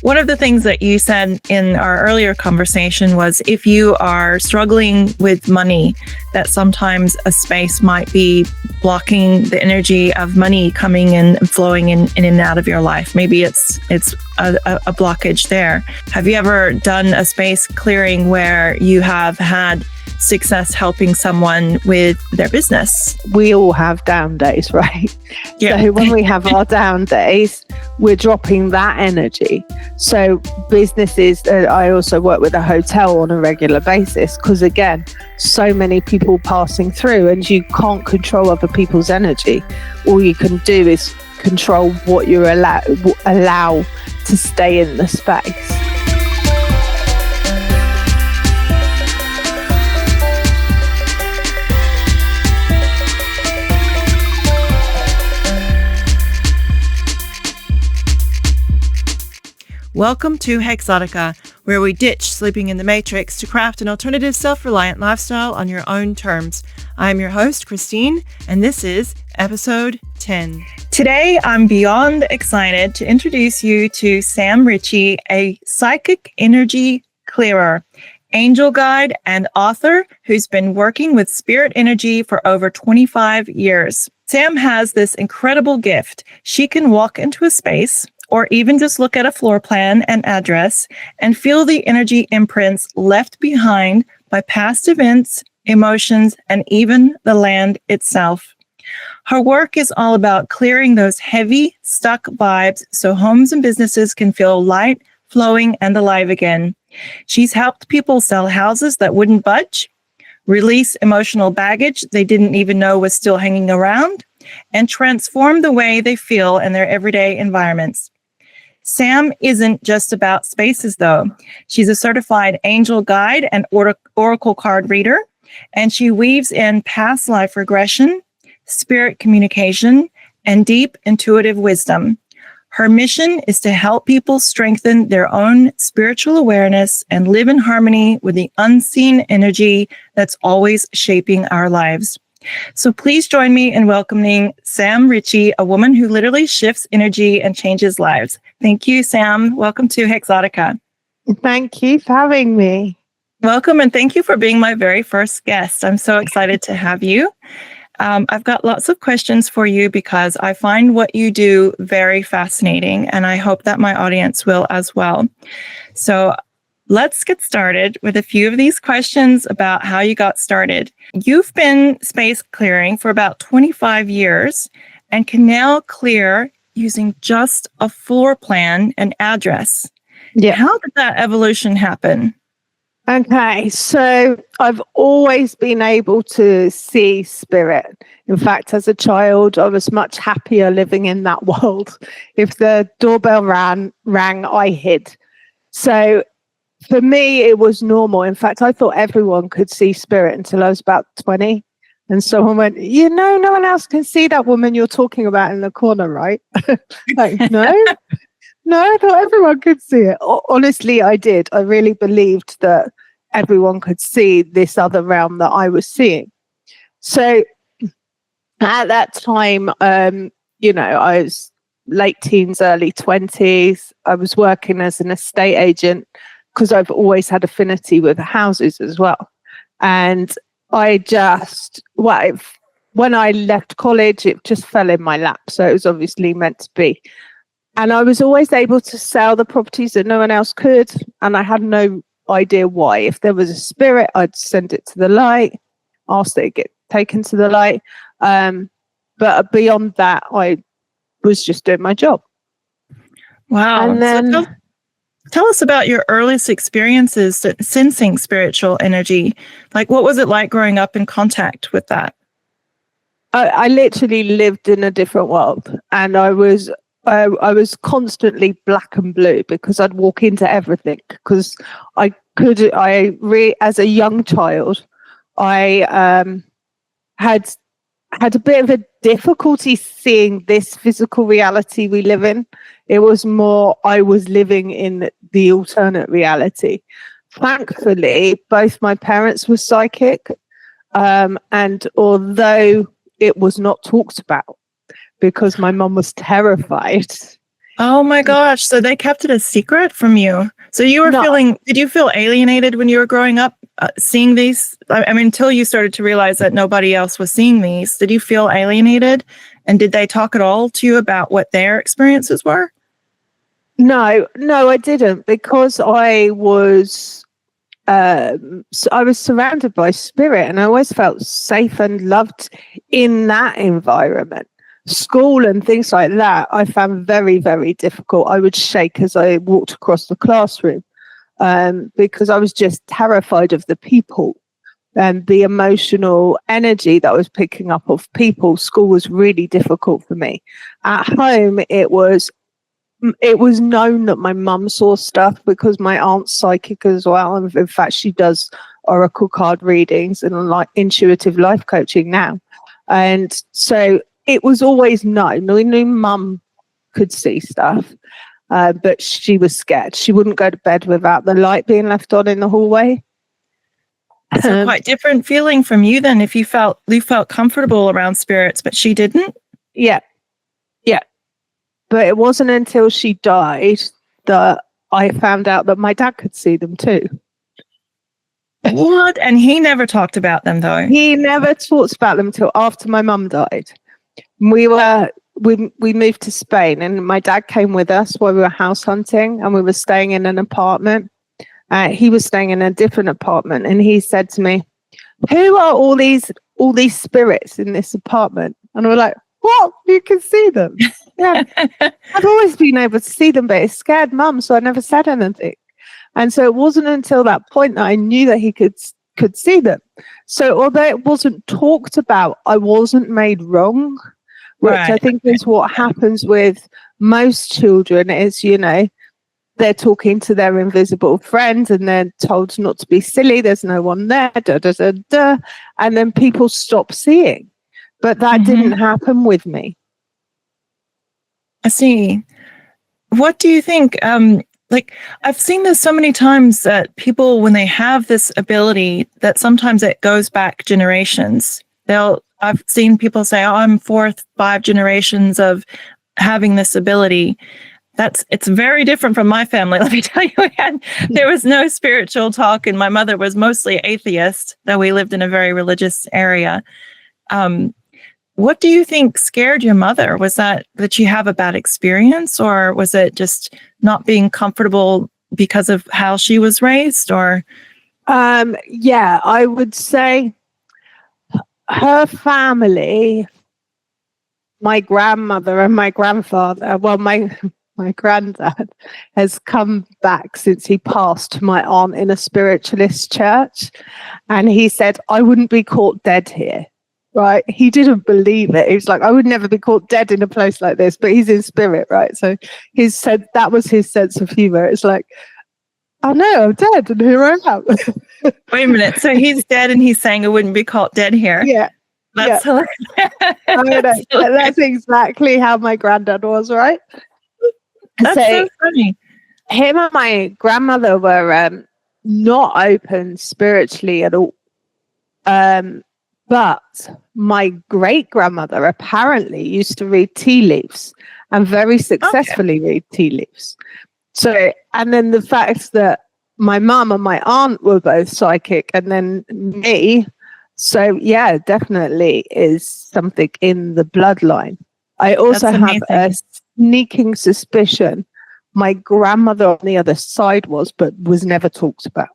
One of the things that you said in our earlier conversation was if you are struggling with money, that sometimes a space might be blocking the energy of money coming in and flowing in and out of your life. Maybe it's a blockage there. Have you ever done a space clearing where you have had success helping someone with their business? We all have down days, right? Yeah. So when we have our down days, we're dropping that energy. So businesses, I also work with a hotel on a regular basis because, again, so many people passing through and you can't control other people's energy. All you can do is control what you allow to stay in the space. Welcome to Hexotica, where we ditch sleeping in the matrix to craft an alternative self-reliant lifestyle on your own terms. I'm your host, Christine, and this is episode 10. Today, I'm beyond excited to introduce you to Sam Ritchie, a psychic energy clearer, angel guide, and author who's been working with spirit energy for over 25 years. Sam has this incredible gift. She can walk into a space or even just look at a floor plan and address and feel the energy imprints left behind by past events, emotions, and even the land itself. Her work is all about clearing those heavy, stuck vibes so homes and businesses can feel light, flowing, and alive again. She's helped people sell houses that wouldn't budge, release emotional baggage they didn't even know was still hanging around, and transform the way they feel in their everyday environments. Sam isn't just about spaces, though. She's a certified angel guide and oracle card reader, and she weaves in past life regression, spirit communication, and deep intuitive wisdom. Her mission is to help people strengthen their own spiritual awareness and live in harmony with the unseen energy that's always shaping our lives. So please join me in welcoming Sam Ritchie, a woman who literally shifts energy and changes lives. Thank you, Sam. Welcome to Hexotica. Thank you for having me. Welcome, and thank you for being my very first guest. I'm so excited to have you. I've got lots of questions for you because I find what you do very fascinating, and I hope that my audience will as well. So let's get started with a few of these questions about how you got started. You've been space clearing for about 25 years and can now clear using just a floor plan and address. Yeah. How did that evolution happen? Okay, so I've always been able to see spirit. In fact, as a child, I was much happier living in that world. If the doorbell rang, I hid. So for me, it was normal. In fact, I thought everyone could see spirit until I was about 20. And someone went, no one else can see that woman you're talking about in the corner, right? Like, no, I thought everyone could see it. Honestly, I did. I really believed that everyone could see this other realm that I was seeing. So at that time, I was late teens, early 20s. I was working as an estate agent because I've always had affinity with houses as well. And I just, when I left college, it just fell in my lap. So it was obviously meant to be. And I was always able to sell the properties that no one else could. And I had no idea why. If there was a spirit, I'd send it to the light, ask that it get taken to the light. But beyond that, I was just doing my job. Wow. And then so tell us about your earliest experiences sensing spiritual energy. Like, what was it like growing up in contact with that? I literally lived in a different world, and I was constantly black and blue because I'd walk into everything because as a young child, I had a bit of a difficulty seeing this physical reality we live in. It was more, I was living in the alternate reality. Thankfully, both my parents were psychic. And although it was not talked about because my mum was terrified, Oh my gosh. So they kept it a secret from you. So you were No, did you feel alienated when you were growing up, seeing these? I mean, until you started to realize that nobody else was seeing these, did you feel alienated? And did they talk at all to you about what their experiences were? no, I didn't, because I was surrounded by spirit, and I always felt safe and loved in that environment. School and things like that, I found very, very difficult. I would shake as I walked across the classroom, because I was just terrified of the people and the emotional energy that I was picking up of people. School was really difficult for me. At home, it was known that my mum saw stuff, because my aunt's psychic as well. And in fact, she does oracle card readings and like intuitive life coaching now. And so it was always known. We knew mum could see stuff, but she was scared. She wouldn't go to bed without the light being left on in the hallway. So quite different feeling from you then, if you felt comfortable around spirits, but she didn't? Yeah. But it wasn't until she died that I found out that my dad could see them too. What? And he never talked about them, though? He never talked about them till after my mum died. We moved to Spain, and my dad came with us while we were house hunting, and we were staying in an apartment. He was staying in a different apartment, and he said to me, "Who are all these spirits in this apartment?" And we're like, "What? You can see them?" Yeah, I've always been able to see them, but it scared mum, so I never said anything. And so it wasn't until that point that I knew that he could see them. So although it wasn't talked about, I wasn't made wrong, which I think is what happens with most children. Is, they're talking to their invisible friends and they're told not to be silly. There's no one there, and then people stop seeing. But that didn't happen with me. I see. What do you think? Like, I've seen this so many times that people, when they have this ability, that sometimes it goes back generations. I've seen people say, "Oh, I'm 5 generations of having this ability." It's very different from my family. Let me tell you, there was no spiritual talk, and my mother was mostly atheist, though we lived in a very religious area. What do you think scared your mother? Was that you have a bad experience, or was it just not being comfortable because of how she was raised? Or yeah, I would say her family, my grandmother and my grandfather, well, my granddad has come back since he passed to my aunt in a spiritualist church, and he said, "I wouldn't be caught dead here." Right? He didn't believe it. He was like, "I would never be caught dead in a place like this," but he's in spirit, right? So he said that was his sense of humor. It's like, "I know I'm dead, and here I am." Wait a minute. So he's dead, and he's saying I wouldn't be caught dead here. Yeah. That's hilarious. I know. That's exactly how my granddad was, right? That's so funny. Him and my grandmother were not open spiritually at all. But my great grandmother apparently used to read tea leaves, and very successfully read tea leaves. So, and then the fact that my mum and my aunt were both psychic, and then me. So yeah, definitely is something in the bloodline. I also have a sneaking suspicion my grandmother on the other side but was never talked about.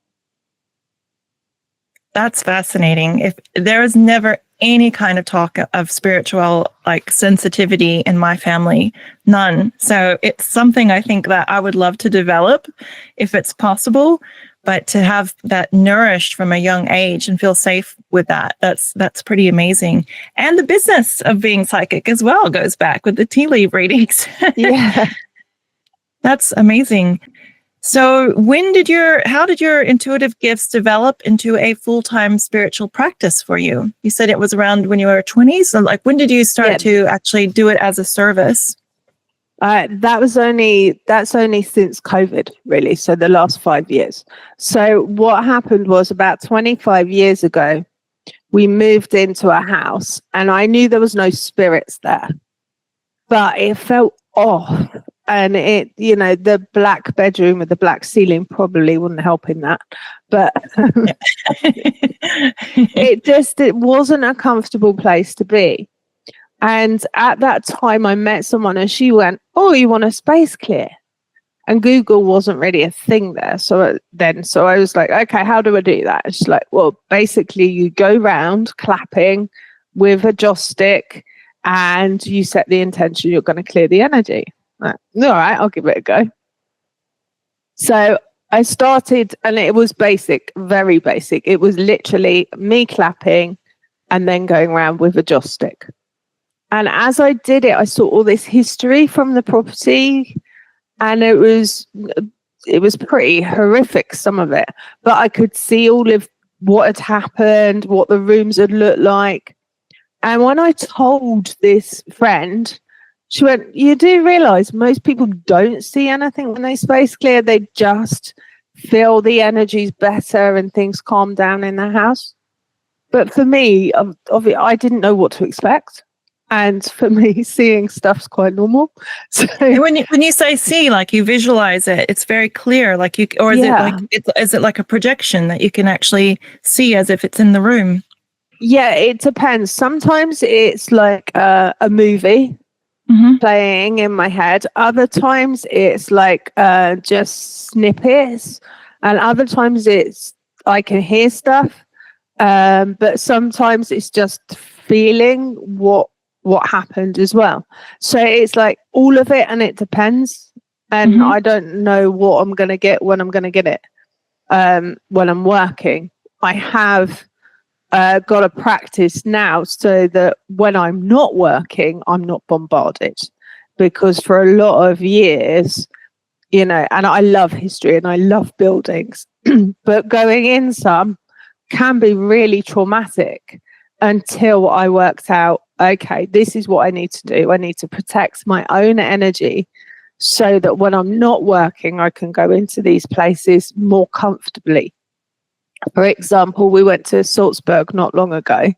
That's fascinating. If there was never any kind of talk of spiritual sensitivity in my family, none. So it's something I think that I would love to develop if it's possible, but to have that nourished from a young age and feel safe with that's pretty amazing. And the business of being psychic as well goes back with the tea leaf readings. Yeah. That's amazing. So how did your intuitive gifts develop into a full-time spiritual practice for you? You said it was around when you were 20. So when did you start to actually do it as a service? That's only since COVID, really. So the last 5 years. So what happened was about 25 years ago, we moved into a house, and I knew there was no spirits there, but it felt off. and the black bedroom with the black ceiling probably wouldn't help in that, but it wasn't a comfortable place to be. And at that time I met someone and she went, "Oh, you want a space clear?" And Google wasn't really a thing there. So I was like, "Okay, how do I do that?" And she's like, "Well, basically you go round clapping with a joss stick and you set the intention you're going to clear the energy." Like, all right, I'll give it a go. So I started, and it was basic, very basic. It was literally me clapping and then going around with a joss stick. And as I did it, I saw all this history from the property, and it was pretty horrific, some of it. But I could see all of what had happened, what the rooms had looked like. And when I told this friend, she went, "You do realize most people don't see anything when they space clear. They just feel the energy's better and things calm down in their house." But for me, I didn't know what to expect. And for me, seeing stuff's quite normal. So when you say see, like you visualize it, it's very clear. Like you, or is it like a projection that you can actually see as if it's in the room? Yeah, it depends. Sometimes it's like a movie playing in my head. Other times it's like just snippets, and other times it's I can hear stuff. But sometimes it's just feeling what happened as well. So it's like all of it, and it depends. And I don't know what I'm going to get when I'm going to get it. When I'm working, I have got a practice now so that when I'm not working, I'm not bombarded. Because for a lot of years, and I love history and I love buildings, but going in some can be really traumatic until I worked out, okay, this is what I need to do. I need to protect my own energy so that when I'm not working, I can go into these places more comfortably. For example, we went to Salzburg not long ago,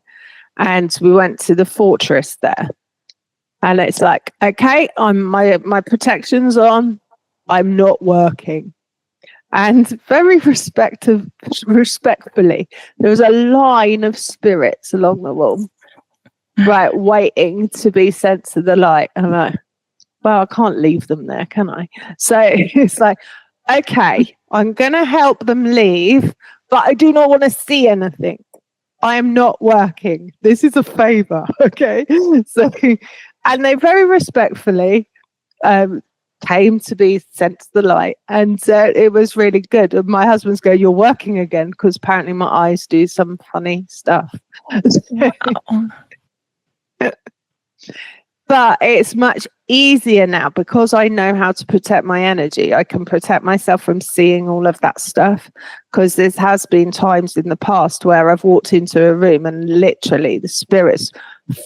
and we went to the fortress there. And it's like, okay, my protection's on. I'm not working. And very respectfully, there was a line of spirits along the wall, right, waiting to be sent to the light. And I'm like, well, I can't leave them there, can I? So it's like, okay, I'm going to help them leave, but I do not want to see anything. I am not working. This is a favor, okay? So, and they very respectfully came to be sent to the light, and it was really good. And my husband's going, "You're working again," because apparently my eyes do some funny stuff. Wow. But it's much easier now because I know how to protect my energy. I can protect myself from seeing all of that stuff, because there has been times in the past where I've walked into a room and literally the spirits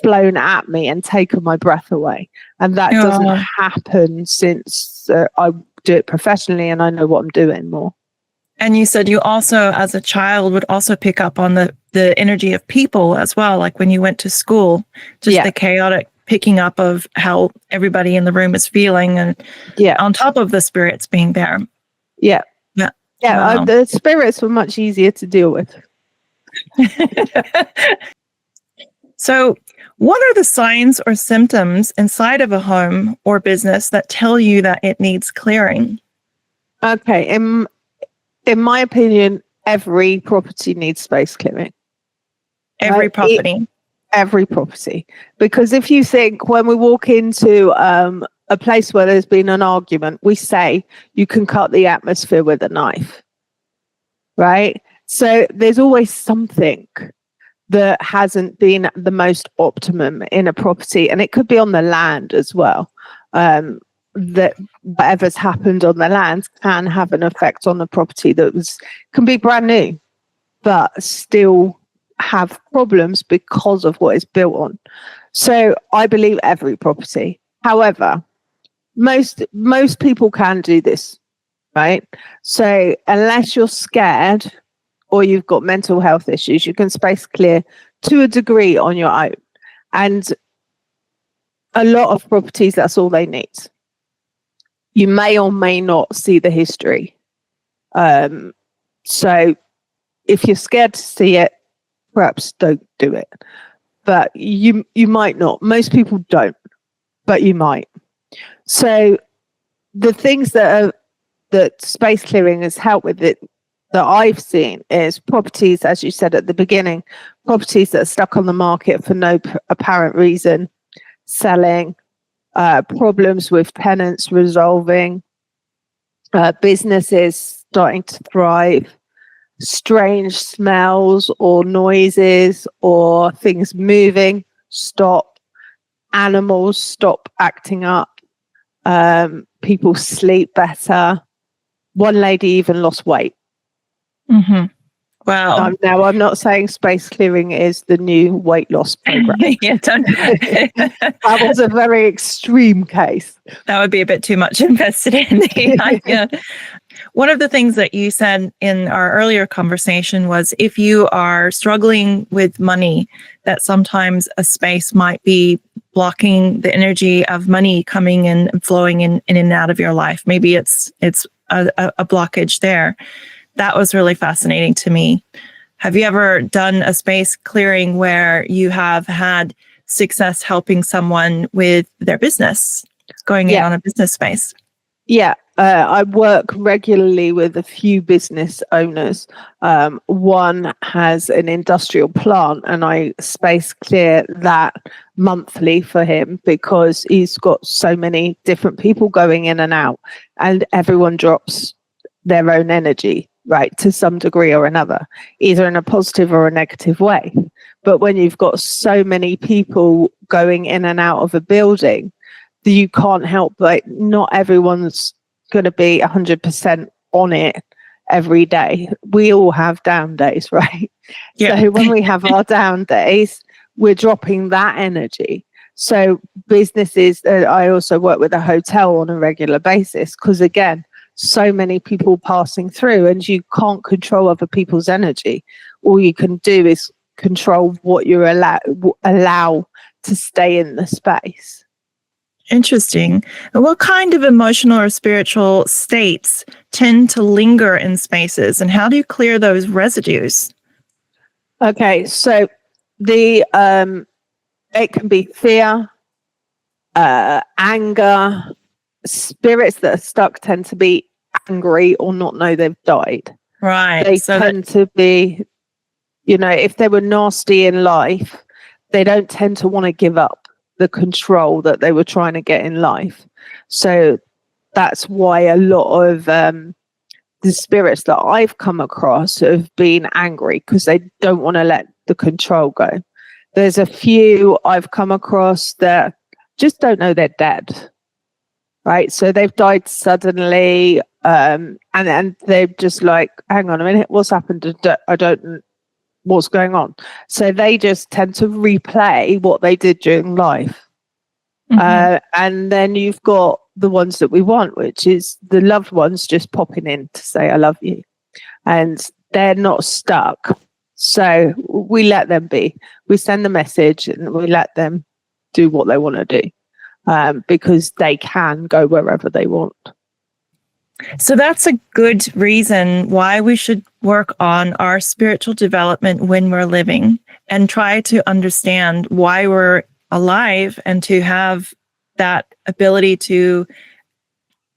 flown at me and taken my breath away. And that doesn't happen since I do it professionally and I know what I'm doing more. And you said you also, as a child, would also pick up on the energy of people as well, like when you went to school, just the chaotic picking up of how everybody in the room is feeling, and on top of the spirits being there. The spirits were much easier to deal with. So what are the signs or symptoms inside of a home or business that tell you that it needs clearing? Okay, in my opinion, every property needs space clearing. Every property. Every property. Because if you think, when we walk into a place where there's been an argument, we say you can cut the atmosphere with a knife, right? So there's always something that hasn't been the most optimum in a property, and it could be on the land as well. That whatever's happened on the land can have an effect on the property can be brand new, but still have problems because of what it's built on. So I believe every property. However, most people can do this, right? So unless you're scared or you've got mental health issues, you can space clear to a degree on your own. And a lot of properties, that's all they need. you may or may not see the history. So if you're scared to see it, perhaps don't do it. But you might not. Most people don't, but you might. So the things that space clearing has helped with it that I've seen is properties, as you said at the beginning, properties that are stuck on the market for no apparent reason, selling, problems with tenants resolving, businesses starting to thrive, strange smells or noises or things moving stop, animals stop acting up, people sleep better. One lady even lost weight. Mm-hmm. Wow. Now, I'm not saying space clearing is the new weight loss program. Yeah, That was a very extreme case. That would be a bit too much invested in the idea. One of the things that you said in our earlier conversation was if you are struggling with money, that sometimes a space might be blocking the energy of money coming in and flowing in and out of your life. Maybe it's a blockage there. That was really fascinating to me. Have you ever done a space clearing where you have had success helping someone with their business, going in on a business space? Yeah, I work regularly with a few business owners. One has an industrial plant, and I space clear that monthly for him because he's got so many different people going in and out, and everyone drops their own energy, right, to some degree or another, either in a positive or a negative way. But when you've got so many people going in and out of a building, you can't help but not everyone's going to be 100% on it every day. We all have down days, right? Yeah. So when we have our down days, we're dropping that energy. So businesses, I also work with a hotel on a regular basis because, again, so many people passing through and you can't control other people's energy. All you can do is control what you allow to stay in the space. Interesting. And what kind of emotional or spiritual states tend to linger in spaces, and how do you clear those residues? Okay, so the it can be fear, anger. Spirits that are stuck tend to be angry or not know they've died. Right. They tend to be, if they were nasty in life, they don't tend to want to give up the control that they were trying to get in life. So that's why a lot of the spirits that I've come across have been angry because they don't want to let the control go. There's a few I've come across that just don't know they're dead, right? So they've died suddenly, and they're just like, hang on a minute, what's happened? I don't what's going on. So they just tend to replay what they did during life. Mm-hmm. And then you've got the ones that we want, which is the loved ones just popping in to say, I love you. And they're not stuck. So we let them be. We send the message and we let them do what they want to do, because they can go wherever they want. So that's a good reason why we should work on our spiritual development when we're living and try to understand why we're alive and to have that ability to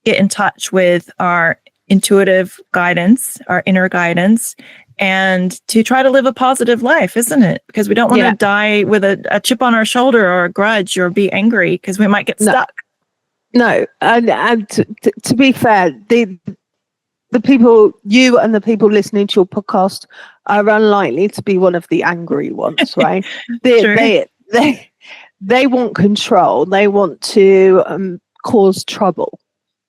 get in touch with our intuitive guidance, our inner guidance, and to try to live a positive life, isn't it? Because we don't want to die with a chip on our shoulder or a grudge or be angry because we might get stuck. No, and to be fair, the people, you and the people listening to your podcast are unlikely to be one of the angry ones, right? They want control. They want to cause trouble,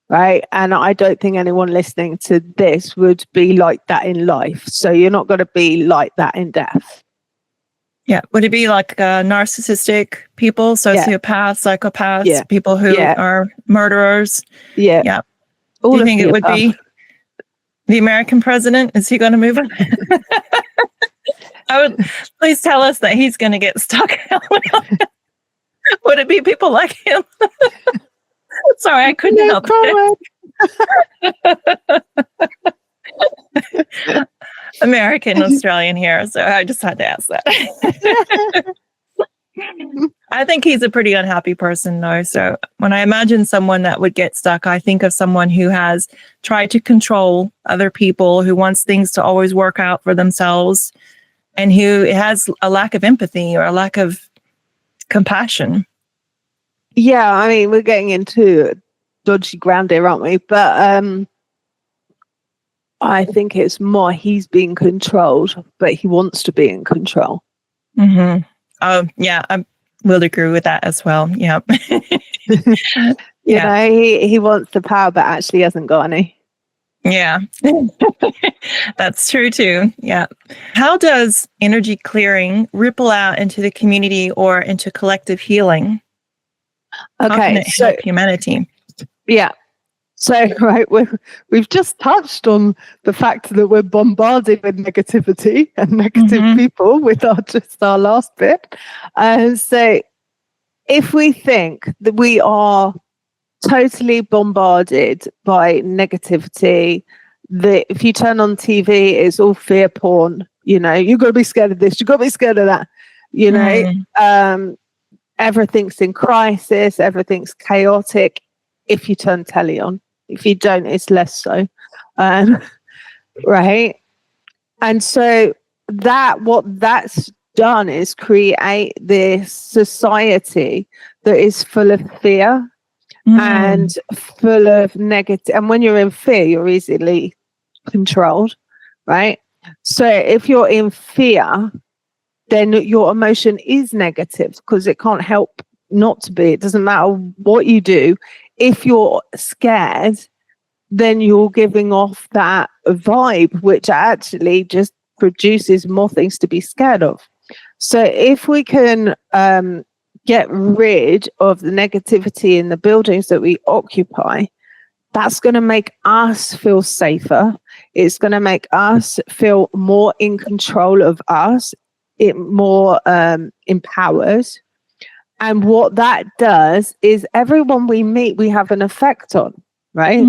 right? And I don't think anyone listening to this would be like that in life. So you're not going to be like that in death. Yeah. Would it be like narcissistic people, sociopaths, psychopaths, people who are murderers? Yeah. Yeah. Do you think it would be the American president? Is he going to move on? Please tell us that he's going to get stuck. Would it be people like him? Sorry, I couldn't No help it. American Australian here, so I just had to ask that. I think he's a pretty unhappy person, though. So when I imagine someone that would get stuck, I think of someone who has tried to control other people, who wants things to always work out for themselves, and who has a lack of empathy or a lack of compassion. Yeah, I mean, we're getting into dodgy ground here, aren't we? But I think it's more he's being controlled, but he wants to be in control. Mm-hmm. Oh, yeah, I will agree with that as well. Yeah. You know, he wants the power, but actually hasn't got any. Yeah, that's true too. Yeah. How does energy clearing ripple out into the community or into collective healing? How can it help humanity? Yeah. So, right, we've just touched on the fact that we're bombarded with negativity and negative people with our last bit. And so if we think that we are totally bombarded by negativity, that if you turn on TV, it's all fear porn, you know, you've got to be scared of this, you've got to be scared of that, you know, everything's in crisis, everything's chaotic if you turn telly on. If you don't, it's less so. Right? And so what that's done is create this society that is full of fear and full of negative. And when you're in fear, you're easily controlled, right? So if you're in fear, then your emotion is negative because it can't help not to be. It doesn't matter what you do. If you're scared, then you're giving off that vibe, which actually just produces more things to be scared of. So if we can get rid of the negativity in the buildings that we occupy, that's going to make us feel safer. It's going to make us feel more in control of us. It more empowers. And what that does is everyone we meet, we have an effect on, right?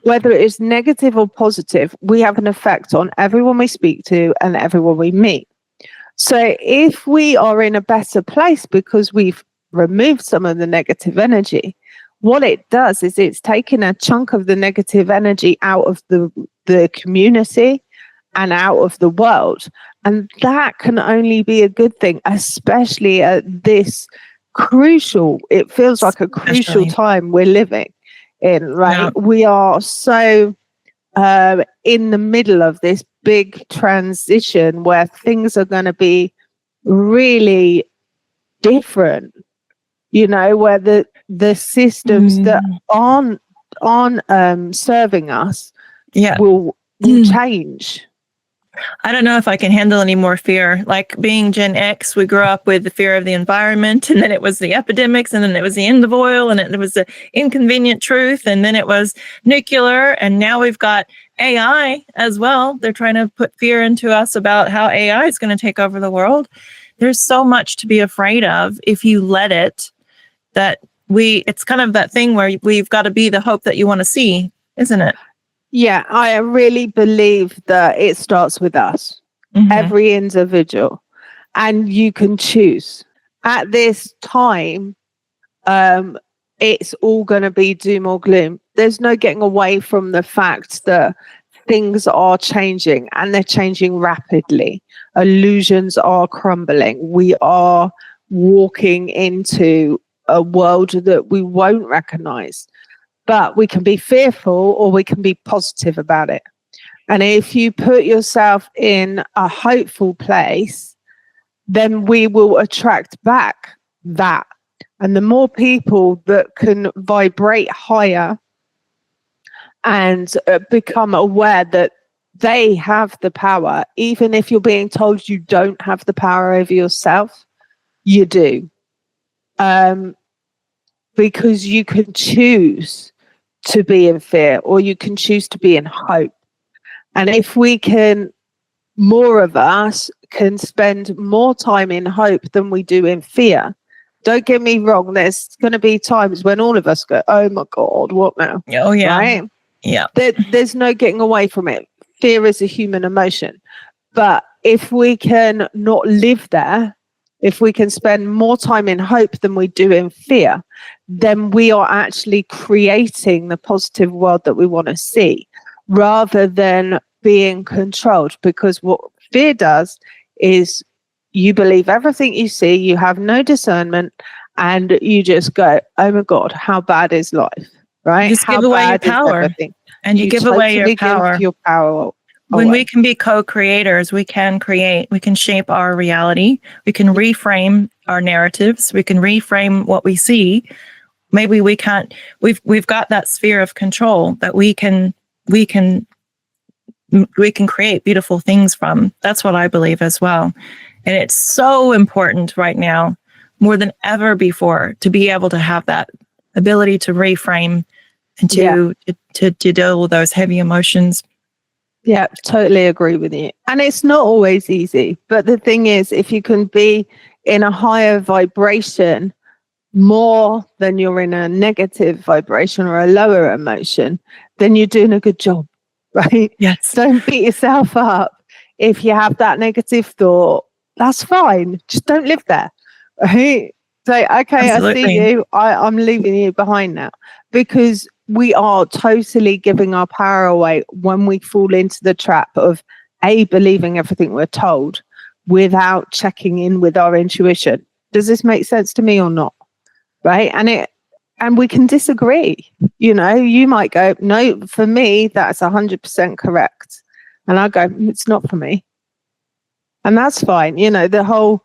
Whether it is negative or positive, we have an effect on everyone we speak to and everyone we meet. So if we are in a better place because we've removed some of the negative energy, what it does is it's taken a chunk of the negative energy out of the community and out of the world. And that can only be a good thing, especially at this crucial, it feels like a crucial time we're living in, right? Yeah. We are so in the middle of this big transition where things are going to be really different, you know, where the systems that aren't serving us will change. I don't know if I can handle any more fear. Like being Gen X, we grew up with the fear of the environment, and then it was the epidemics, and then it was the end of oil, and it was the inconvenient truth, and then it was nuclear, and now we've got AI as well. They're trying to put fear into us about how AI is going to take over the world. There's so much to be afraid of if you let it, that it's kind of that thing where we've got to be the hope that you want to see, isn't it? Yeah, I really believe that it starts with us, every individual, and you can choose. At this time, it's all going to be doom or gloom. There's no getting away from the fact that things are changing, and they're changing rapidly. Illusions are crumbling. We are walking into a world that we won't recognize. But we can be fearful or we can be positive about it. And if you put yourself in a hopeful place, then we will attract back that. And the more people that can vibrate higher and become aware that they have the power, even if you're being told you don't have the power over yourself, you do. Because you can choose to be in fear, or you can choose to be in hope. And if we can, more of us can spend more time in hope than we do in fear, don't get me wrong. There's going to be times when all of us go, oh my God, what now? Oh, yeah. Right? Yeah. There's no getting away from it. Fear is a human emotion. But if we can not live there, if we can spend more time in hope than we do in fear, then we are actually creating the positive world that we want to see, rather than being controlled. Because what fear does is you believe everything you see, you have no discernment, and you just go, oh my God, how bad is life? Right? You just How give away your bad is power, everything? and you give away your totally power. give your power When away. we can be co-creators, we can create, we can shape our reality. We can reframe our narratives. We can reframe what we see. Maybe we can't, we've got that sphere of control that we can create beautiful things from. That's what I believe as well. And it's so important right now, more than ever before, to be able to have that ability to reframe and to deal with those heavy emotions. Yeah, totally agree with you. And it's not always easy. But the thing is, if you can be in a higher vibration more than you're in a negative vibration or a lower emotion, then you're doing a good job, right? Yes. Don't beat yourself up. If you have that negative thought, that's fine. Just don't live there, right? Say, okay, Absolutely. I see you. I'm leaving you behind now. Because we are totally giving our power away when we fall into the trap of believing everything we're told without checking in with our intuition. Does this make sense to me or not? Right? And we can disagree. You know, you might go, no, for me, that's 100% correct. And I go, it's not for me. And that's fine. You know, the whole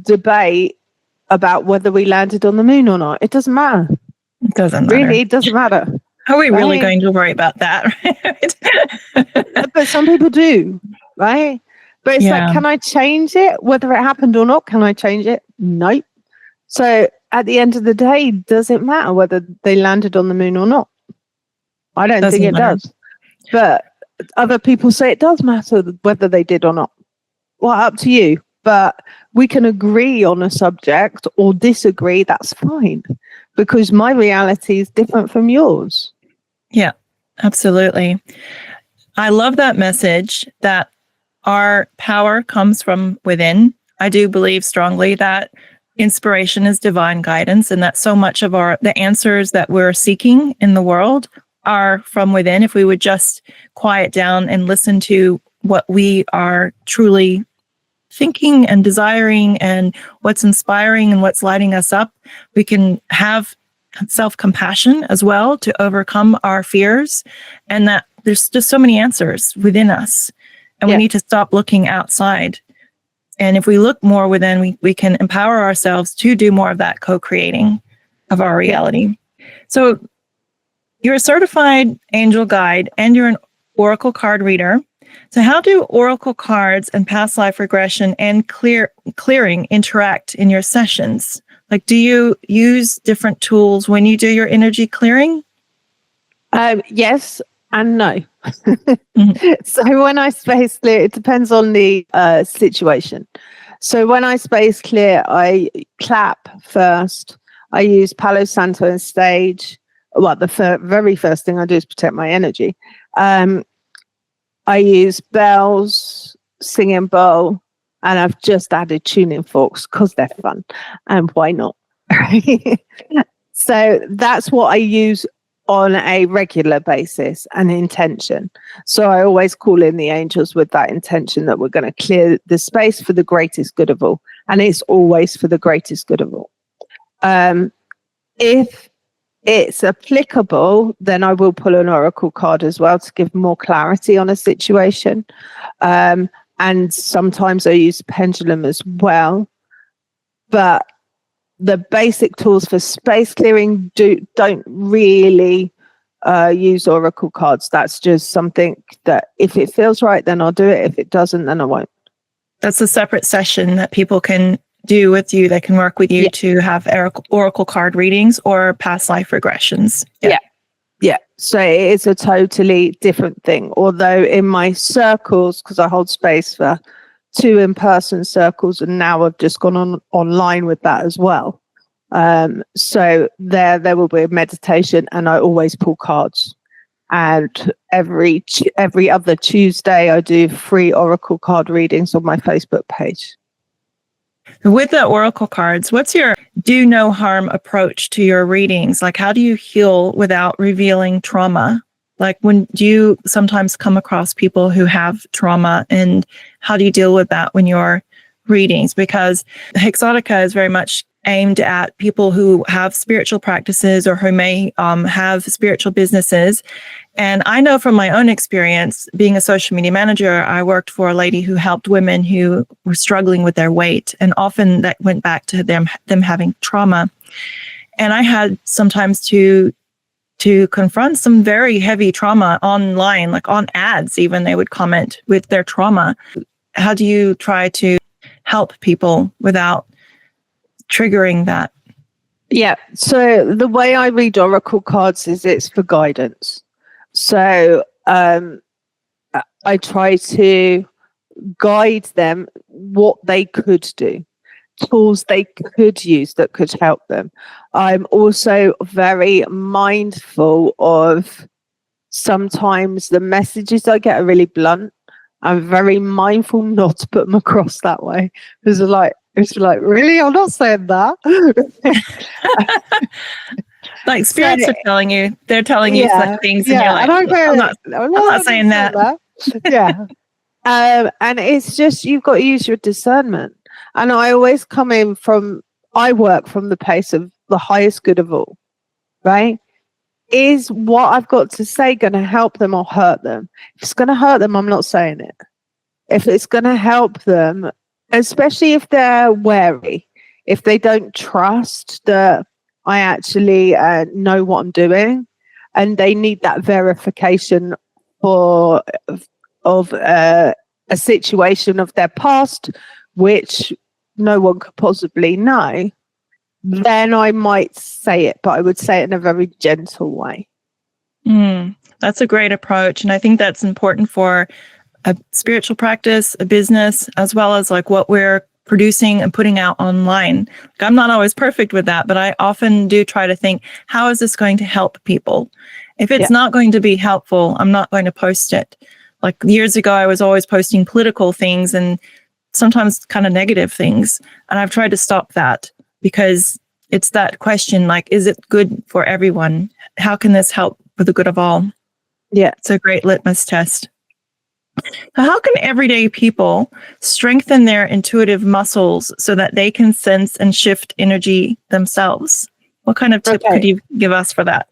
debate about whether we landed on the moon or not, it doesn't matter. It doesn't matter. Really, it doesn't matter. Are we really going to worry about that? But some people do, right? But it's like, can I change it? Whether it happened or not, can I change it? Nope. So at the end of the day, does it matter whether they landed on the moon or not? I don't think it does. But other people say it does matter whether they did or not. Well, up to you. But we can agree on a subject or disagree. That's fine. Because my reality is different from yours. Yeah, absolutely. I love that message that our power comes from within. I do believe strongly that inspiration is divine guidance, and that so much of the answers that we're seeking in the world are from within. If we would just quiet down and listen to what we are truly thinking and desiring and what's inspiring and what's lighting us up, we can have self-compassion as well to overcome our fears, and that there's just so many answers within us, and we need to stop looking outside. And if we look more within, we can empower ourselves to do more of that co-creating of our reality. So you're a certified angel guide and you're an oracle card reader. So how do oracle cards and past life regression and clearing interact in your sessions? Like, do you use different tools when you do your energy clearing? Yes and no. So when I space clear, it depends on the situation. So when I space clear, I clap first. I use Palo Santo and stage. Well, the very first thing I do is protect my energy. I use bells, singing bowl, and I've just added tuning forks because they're fun. And why not? So that's what I use on a regular basis, an intention. So I always call in the angels with that intention that we're going to clear the space for the greatest good of all. And it's always for the greatest good of all. If it's applicable, then I will pull an oracle card as well to give more clarity on a situation. And sometimes I use pendulum as well. But the basic tools for space clearing don't really use oracle cards. That's just something that if it feels right, then I'll do it. If it doesn't, then I won't. That's a separate session that people can do with you. They can work with you to have oracle card readings or past life regressions. Yeah. So it is a totally different thing. Although in my circles, because I hold space for 2 in-person circles, and now I've just gone on online with that as well. So there will be a meditation, and I always pull cards. And every other Tuesday, I do free oracle card readings on my Facebook page. With the oracle cards, what's your do no harm approach to your readings? Like, how do you heal without revealing trauma? Like, when do you sometimes come across people who have trauma, and how do you deal with that when you're readings? Because Hexotica is very much aimed at people who have spiritual practices or who may have spiritual businesses. And I know from my own experience, being a social media manager, I worked for a lady who helped women who were struggling with their weight. And often that went back to them having trauma. And I had sometimes to confront some very heavy trauma online, like on ads, even they would comment with their trauma. How do you try to help people without triggering that? Yeah. So the way I read oracle cards is it's for guidance. So I try to guide them what they could do, tools they could use that could help them. I'm also very mindful of sometimes the messages I get are really blunt. I'm very mindful not to put them across that way. It's like, really? I'm not saying that. Like spirits are telling you, they're telling you such things, and you're like, I'm not saying that. Yeah. And it's just, you've got to use your discernment. And I always I work from the place of the highest good of all, right? Is what I've got to say going to help them or hurt them? If it's going to hurt them, I'm not saying it. If it's going to help them, especially if they're wary, if they don't trust that I actually know what I'm doing, and they need that verification of a situation of their past, which no one could possibly know, then I might say it, but I would say it in a very gentle way. That's a great approach. And I think that's important for a spiritual practice, a business, as well as like what we're producing and putting out online. Like, I'm not always perfect with that, but I often do try to think, how is this going to help people? If it's not going to be helpful, I'm not going to post it. Like years ago, I was always posting political things and sometimes kind of negative things. And I've tried to stop that, because it's that question, like, is it good for everyone? How can this help for the good of all? Yeah. It's a great litmus test. How can everyday people strengthen their intuitive muscles so that they can sense and shift energy themselves? What kind of tip could you give us for that?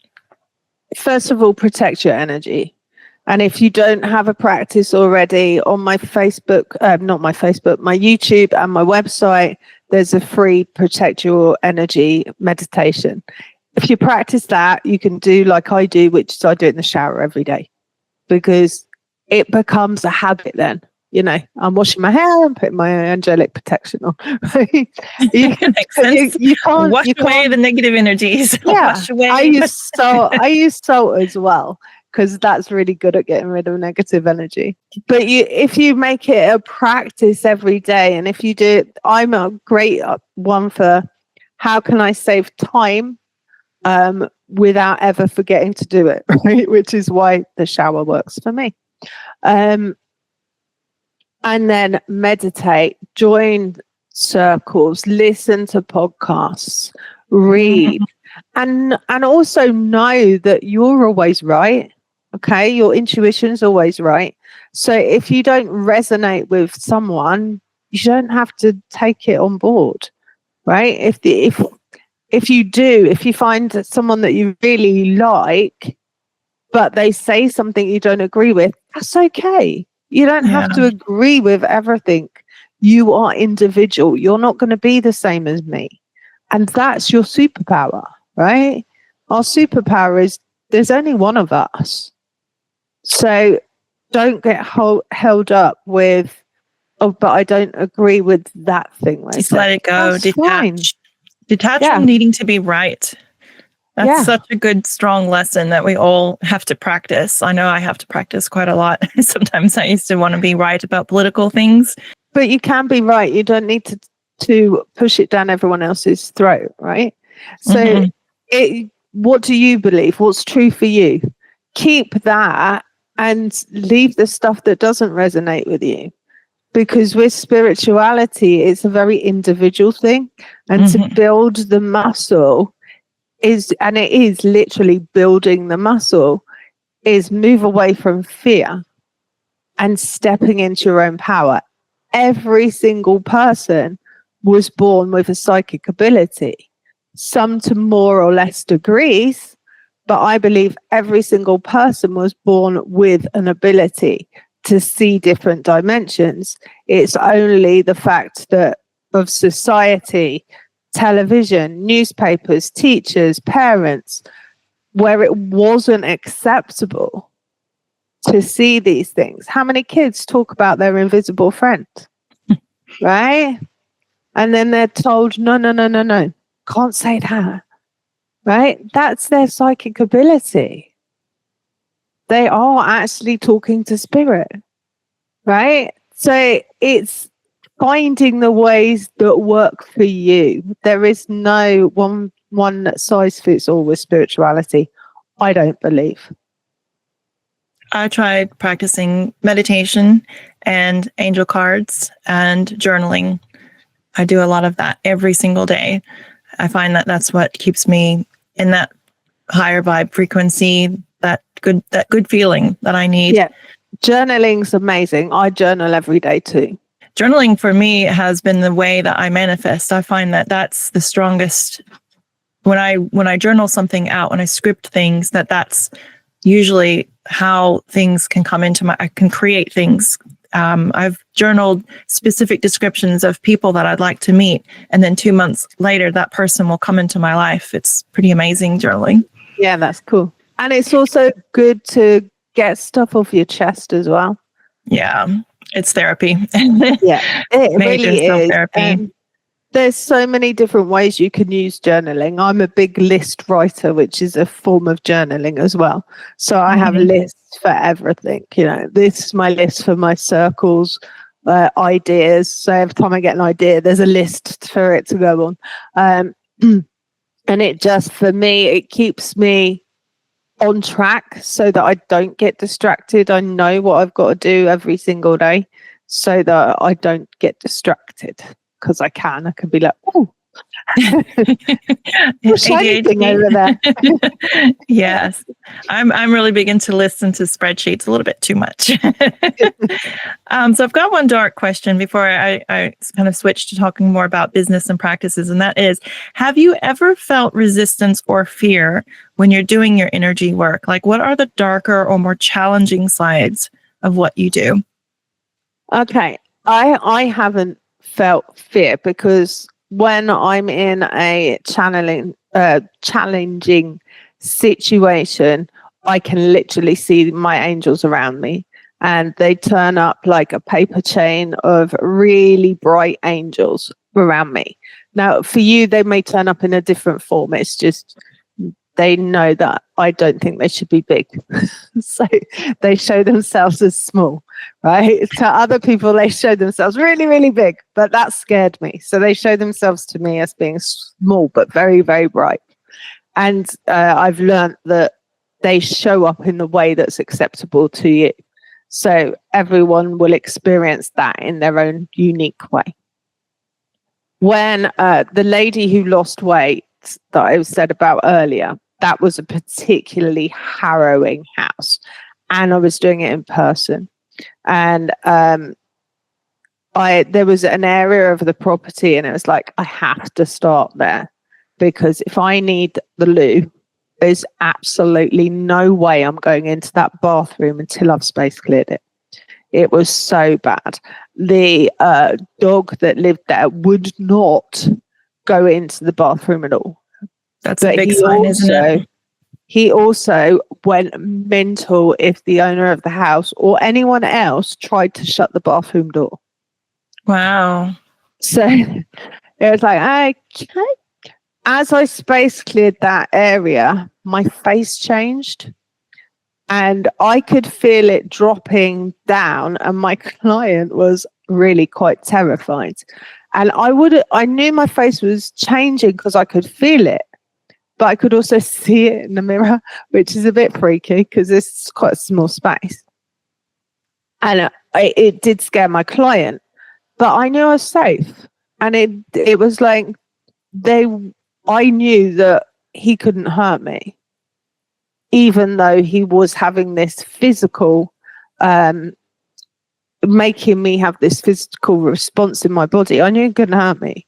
First of all, protect your energy. And if you don't have a practice already, on my Facebook, my YouTube and my website, there's a free protect your energy meditation. If you practice that, you can do like I do, which is I do it in the shower every day, because it becomes a habit then. You know, I'm washing my hair and putting my angelic protection on. You can't wash away the negative energies. Yeah, I use salt as well, because that's really good at getting rid of negative energy. But if you make it a practice every day, and if you do it, I'm a great one for how can I save time without ever forgetting to do it, right? Which is why the shower works for me. And then meditate, join circles, listen to podcasts, read, and also know that you're always right. Okay, your intuition's always right. So if you don't resonate with someone, you don't have to take it on board, right? If you find someone that you really like, but they say something you don't agree with, that's okay. You don't have to agree with everything. You are individual. You're not going to be the same as me. And that's your superpower, right? Our superpower is there's only one of us. So don't get held up with, oh, but I don't agree with that thing. Just let it go. Detach from needing to be right. That's such a good, strong lesson that we all have to practice. I know I have to practice quite a lot. Sometimes I used to want to be right about political things. But you can be right. You don't need to push it down everyone else's throat, right? So what do you believe? What's true for you? Keep that and leave the stuff that doesn't resonate with you. Because with spirituality, it's a very individual thing. And to build the muscle and it is literally building the muscle, is move away from fear and stepping into your own power. Every single person was born with a psychic ability, some to more or less degrees, but I believe every single person was born with an ability to see different dimensions. It's only the fact that of society, television, newspapers, teachers, parents, where it wasn't acceptable to see these things. How many kids talk about their invisible friend? Right? And then they're told, no, can't say that. Right? That's their psychic ability. They are actually talking to spirit. Right? So it's finding the ways that work for you. There is no one size fits all with spirituality, I don't believe. I tried practicing meditation and angel cards and journaling. I do a lot of that every single day. I find that that's what keeps me in that higher vibe frequency, that good feeling that I need. Yeah. Journaling's amazing. I journal every day too. Journaling for me has been the way that I manifest. I find that that's the strongest. When I journal something out, when I script things, that's usually how things can come into I can create things. I've journaled specific descriptions of people that I'd like to meet, and then 2 months later, that person will come into my life. It's pretty amazing journaling. Yeah, that's cool. And it's also good to get stuff off your chest as well. Yeah, it's therapy. Yeah, it really is. Therapy. There's so many different ways you can use journaling. I'm a big list writer, which is a form of journaling as well. So I have lists for everything. You know, this is my list for my circles, ideas. So every time I get an idea, there's a list for it to go on. And it just, for me, it keeps me on track so that I don't get distracted. I know what I've got to do every single day so that I don't get distracted. Because I can be like, oh, shiny thing over there. Yes, I'm really big into lists and to spreadsheets a little bit too much. So I've got one dark question before I kind of switch to talking more about business and practices, and that is, have you ever felt resistance or fear when you're doing your energy work? Like, what are the darker or more challenging sides of what you do? Okay, I haven't felt fear, because when I'm in a challenging situation, I can literally see my angels around me, and they turn up like a paper chain of really bright angels around me. Now, for you, they may turn up in a different form. It's just they know that I don't think they should be big. So they show themselves as small, right? To other people, they show themselves really, really big, but that scared me. So they show themselves to me as being small, but very, very bright. And I've learned that they show up in the way that's acceptable to you. So everyone will experience that in their own unique way. When the lady who lost weight that I said about earlier, that was a particularly harrowing house, and I was doing it in person. And there was an area of the property, and it was like, I have to start there, because if I need the loo, there's absolutely no way I'm going into that bathroom until I've space cleared it. It was so bad. The dog that lived there would not go into the bathroom at all. That's a big sign, isn't it? He also went mental if the owner of the house or anyone else tried to shut the bathroom door. Wow. So it was like, okay. As I space cleared that area, my face changed, and I could feel it dropping down, and my client was really quite terrified. And I knew my face was changing because I could feel it, but I could also see it in the mirror, which is a bit freaky because it's quite a small space. And it did scare my client, but I knew I was safe. And it was like I knew that he couldn't hurt me, even though he was having this physical, making me have this physical response in my body. I knew he couldn't hurt me.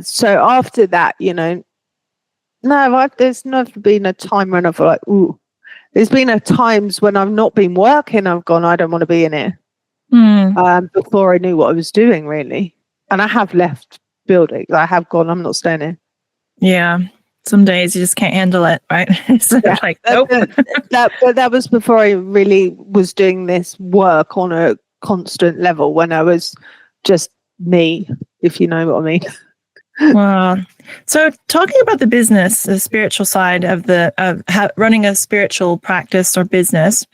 So after that, there's never been a time when I've like, ooh. There's been times when I've not been working, I've gone, I don't want to be in here. Before I knew what I was doing, really. And I have left buildings. I have gone, I'm not staying here. Yeah. Some days you just can't handle it, right? So yeah. like, nope. That was before I really was doing this work on a constant level, when I was just me, if you know what I mean. Wow. So talking about the business, the spiritual side of running a spiritual practice or business,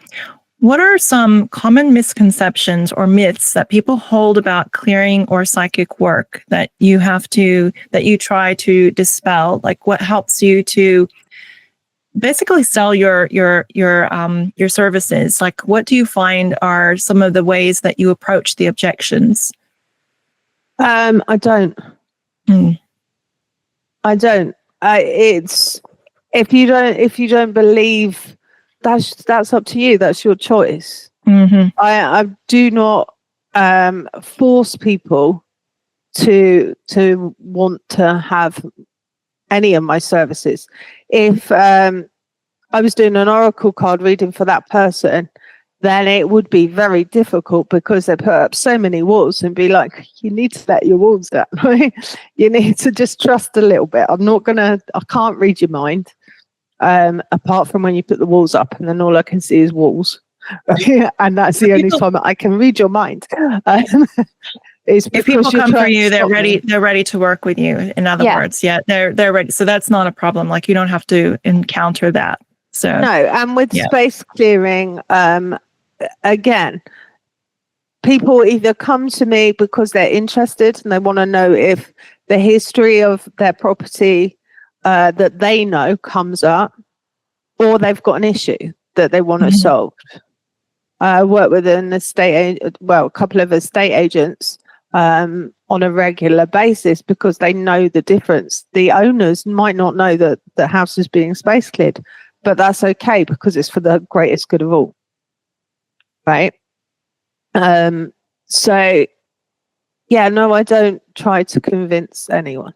what are some common misconceptions or myths that people hold about clearing or psychic work that you try to dispel? Like, what helps you to basically sell your services? Like, what do you find are some of the ways that you approach the objections? I don't. I don't. It's if you don't believe, that's up to you. That's your choice. I do not force people to want to have any of my services. If I was doing an oracle card reading for that person, then it would be very difficult because they put up so many walls and be like, you need to let your walls down. You need to just trust a little bit. I can't read your mind. Apart from when you put the walls up and then all I can see is walls. And that's the only time that I can read your mind. If people come for you, they're ready to work with you. In other words, they're ready. So that's not a problem. Like, you don't have to encounter that. So no, and with space clearing, again, people either come to me because they're interested and they want to know if the history of their property that they know comes up, or they've got an issue that they want to solve. I work with a couple of estate agents on a regular basis because they know the difference. The owners might not know that the house is being space cleared, but that's okay because it's for the greatest good of all. Right. So yeah, no, I don't try to convince anyone.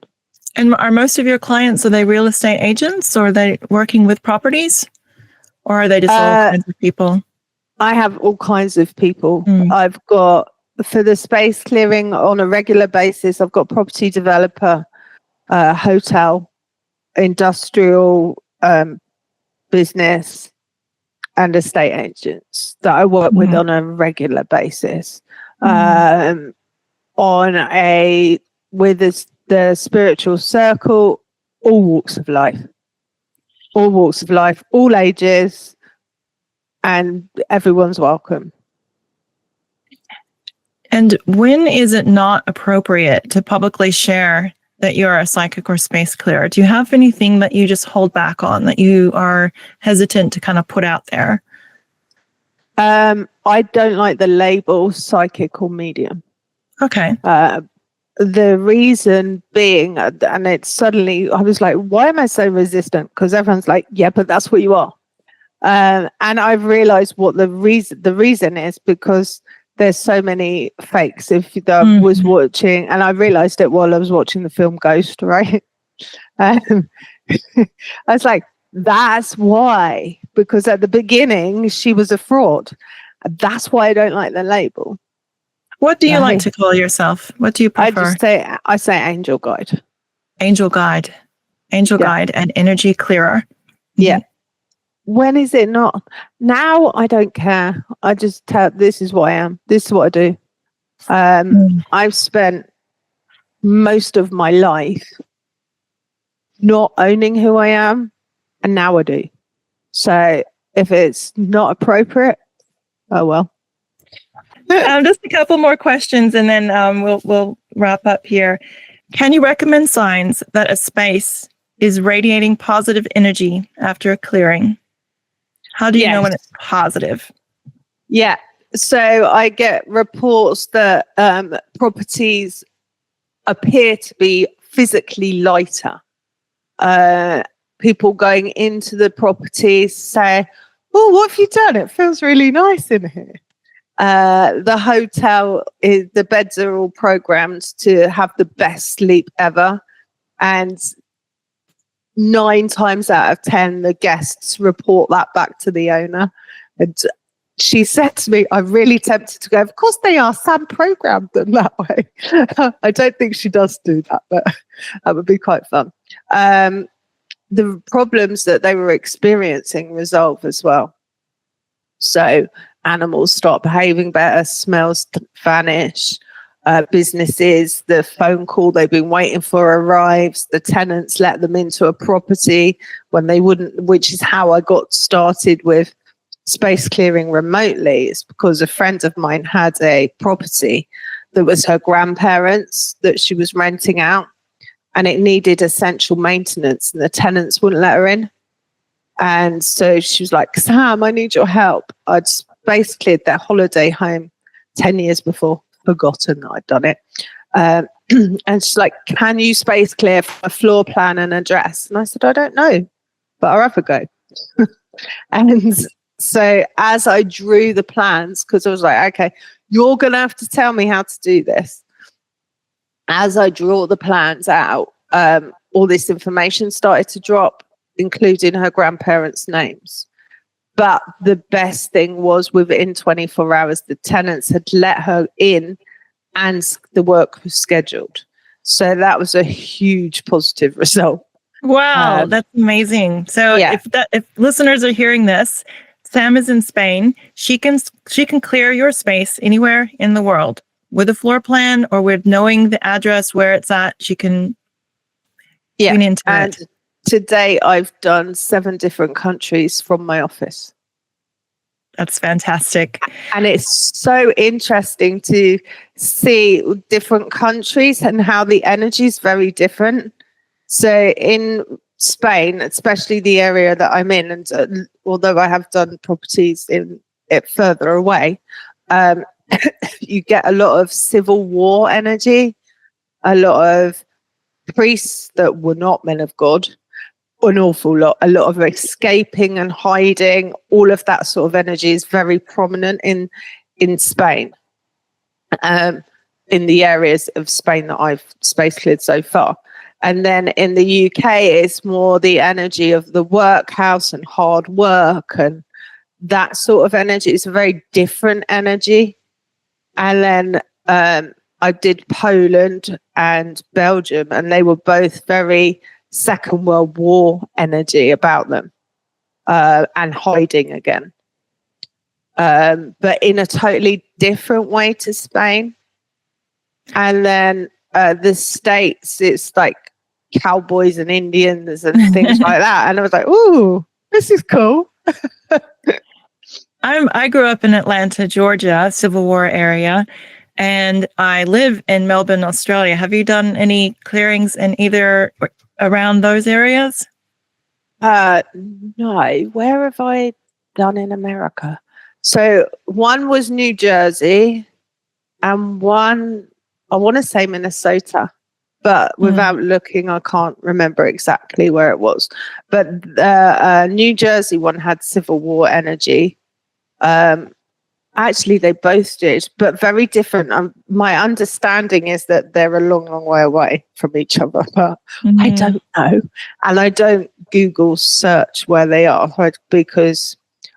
And are most of your clients, are they real estate agents, or are they working with properties, or are they just all kinds of people? I have all kinds of people. I've got, for the space clearing on a regular basis, I've got property developer, hotel, industrial, business, and estate agents that I work with on a regular basis. With the spiritual circle, all walks of life, all ages, and everyone's welcome. And when is it not appropriate to publicly share that you're a psychic or space clearer? Do you have anything that you just hold back on, that you are hesitant to kind of put out there? I don't like the label psychic or medium. Okay. The reason being, and it's suddenly, I was like, why am I so resistant? Because everyone's like, yeah, but that's what you are. And I've realized what the reason is, because there's so many fakes. If I was watching, and I realized it while I was watching the film Ghost, right? I was like, that's why, because at the beginning she was a fraud. That's why I don't like the label. What do you like to call yourself? What do you prefer? I say angel guide. Angel guide, guide, and energy clearer. Yeah. When is it not? Now I don't care. I just tell, this is what I am. This is what I do. I've spent most of my life not owning who I am, and now I do. So if it's not appropriate, oh well. Just a couple more questions, and then we'll wrap up here. Can you recommend signs that a space is radiating positive energy after a clearing? How do you know when it's positive? Yeah. So I get reports that properties appear to be physically lighter. People going into the properties say, "Oh, what have you done? It feels really nice in here." The hotel the beds are all programmed to have the best sleep ever, and 9 times out of 10, the guests report that back to the owner. And she said to me, I'm really tempted to go, of course they are, Sam programmed them that way. I don't think she does do that, but that would be quite fun. The problems that they were experiencing resolve as well. So animals start behaving better, smells vanish, businesses, the phone call they've been waiting for arrives, the tenants let them into a property when they wouldn't, which is how I got started with space clearing remotely. It's because a friend of mine had a property that was her grandparents that she was renting out, and it needed essential maintenance, and the tenants wouldn't let her in. And so she was like, Sam, I need your help. I'd space cleared their holiday home 10 years before, forgotten that I'd done it. And she's like, can you space clear a floor plan and address? And I said, I don't know, but I'll have a go. And so as I drew the plans, because I was like, okay, you're going to have to tell me how to do this. As I draw the plans out, all this information started to drop, including her grandparents' names. But the best thing was within 24 hours, the tenants had let her in and the work was scheduled. So that was a huge positive result. Wow, that's amazing. So if listeners are hearing this, Sam is in Spain. She can clear your space anywhere in the world with a floor plan or with knowing the address where it's at. She can tune into it. Today, I've done 7 different countries from my office. That's fantastic. And it's so interesting to see different countries and how the energy is very different. So in Spain, especially the area that I'm in, and although I have done properties in it further away, you get a lot of civil war energy, a lot of priests that were not men of God, an awful lot, a lot of escaping and hiding. All of that sort of energy is very prominent in Spain, in the areas of Spain that I've space cleared so far. And then in the UK, it's more the energy of the workhouse and hard work, and that sort of energy. It's a very different energy. And then I did Poland and Belgium, and they were both very Second World War energy about them, and hiding again, but in a totally different way to Spain. And then the States, it's like cowboys and Indians and things like that. And I was like, ooh, this is cool. I grew up in Atlanta, Georgia, Civil War area, and I live in Melbourne, Australia. Have you done any clearings in either around those areas? No. Where have I done in America? So one was New Jersey, and one, I want to say Minnesota, but without looking, I can't remember exactly where it was. But the New Jersey one had Civil War energy. Actually, they both did, but very different. My understanding is that they're a long, long way away from each other, but I don't know. And I don't Google search where they are, because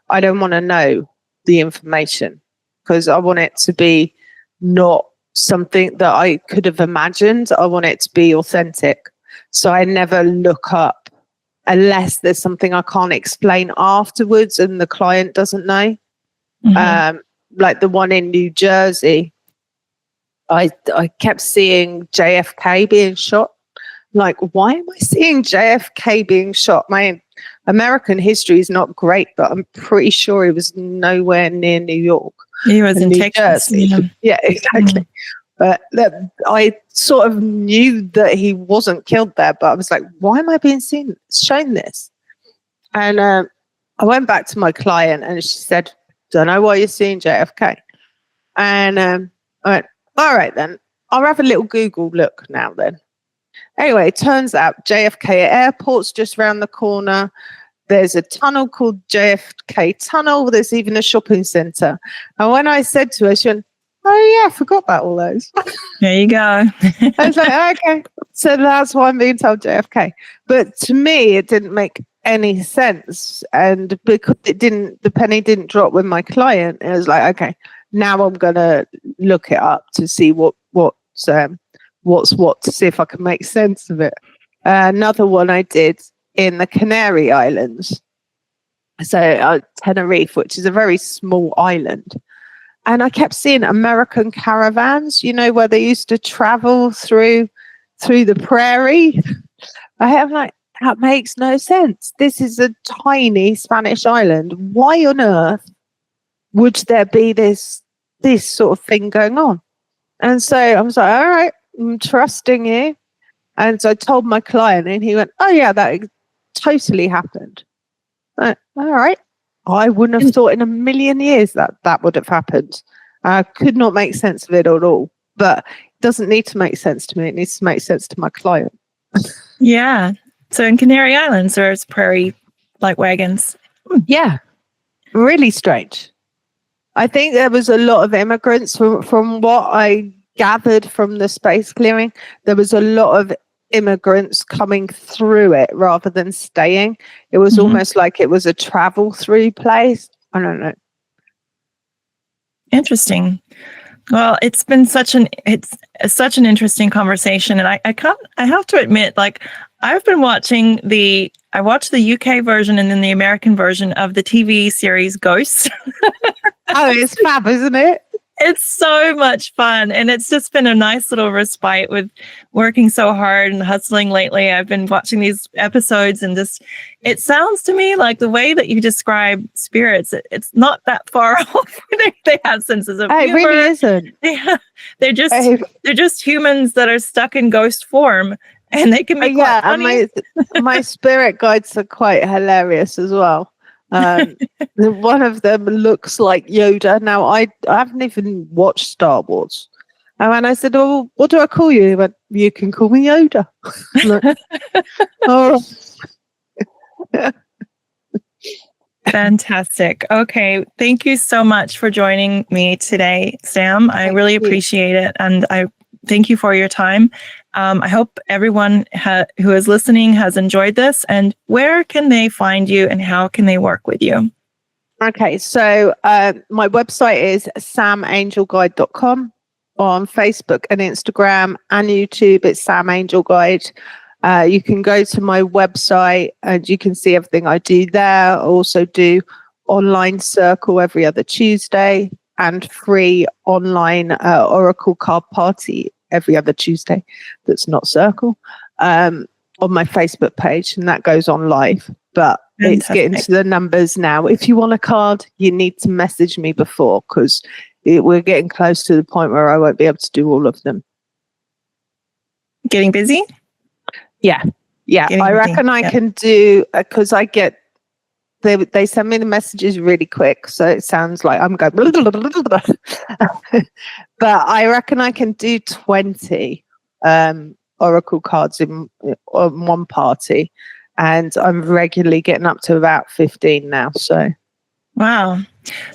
I don't want to know the information, because I want it to be not something that I could have imagined. I want it to be authentic. So I never look up unless there's something I can't explain afterwards and the client doesn't know. Like the one in New Jersey, I kept seeing JFK being shot. Like, why am I seeing JFK being shot? My American history is not great, but I'm pretty sure he was nowhere near New York. He was in New Texas. Jersey. Yeah, exactly. But I sort of knew that he wasn't killed there, but I was like, why am I being shown this? And I went back to my client and she said, don't know why you're seeing JFK. And I went, all right, then. I'll have a little Google look now then. Anyway, it turns out JFK Airport's just around the corner. There's a tunnel called JFK Tunnel. There's even a shopping centre. And when I said to her, she went, oh, yeah, I forgot about all those. There you go. I was like, okay. So that's why I'm being told JFK. But to me, it didn't make any sense. And because the penny didn't drop with my client, it was like, okay, now I'm going to look it up to see what's what, to see if I can make sense of it. Another one I did in the Canary Islands. So Tenerife, which is a very small island. And I kept seeing American caravans, where they used to travel through the prairie. I'm like, that makes no sense. This is a tiny Spanish island. Why on earth would there be this sort of thing going on? And so I was like, all right, I'm trusting you. And so I told my client and he went, oh yeah, that totally happened. All right. I wouldn't have thought in a million years that would have happened. I could not make sense of it at all. But it doesn't need to make sense to me. It needs to make sense to my client. Yeah. So in Canary Islands, there's prairie like wagons. Yeah. Really strange. I think there was a lot of immigrants from what I gathered from the space clearing. There was a lot of immigrants coming through it rather than staying. It was almost like it was a travel through place. I don't know. Interesting. Well, it's been such an interesting conversation, and I have to admit, like, I've been watching I watched the UK version and then the American version of the TV series Ghosts. Oh, it's fab, isn't it? It's so much fun, and it's just been a nice little respite with working so hard and hustling lately. I've been watching these episodes, and it sounds to me like the way that you describe spirits, it's not that far off. They have senses of humor. It really isn't. They're just humans that are stuck in ghost form, and they can be quite funny. And my spirit guides are quite hilarious as well. One of them looks like Yoda. Now, I haven't even watched Star Wars. And when I said, oh, what do I call you? He went, you can call me Yoda. Like, oh. Fantastic. Okay. Thank you so much for joining me today, Sam. I really appreciate it. And I thank you for your time. I hope everyone who is listening has enjoyed this. And where can they find you and how can they work with you? Okay, so my website is samangelguide.com. On Facebook and Instagram and YouTube, it's Sam Angel Guide. You can go to my website and you can see everything I do there. I also do online circle every other Tuesday and free online Oracle card party every other Tuesday that's not circle on my Facebook page, and that goes on live. But Fantastic. It's getting to the numbers now. If you want a card, you need to message me before, because we're getting close to the point where I won't be able to do all of them. Getting busy? Yeah. I reckon I can do, because I get, they send me the messages really quick, so it sounds like I'm going blah, blah, blah, blah, blah. But I reckon I can do 20 Oracle cards on one party, and I'm regularly getting up to about 15 now. So wow.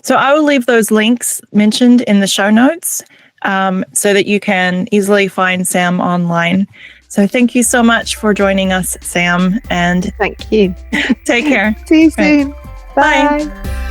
So I will leave those links mentioned in the show notes so that you can easily find Sam online. So thank you so much for joining us, Sam. And thank you. Take care. See you soon. Bye. Bye.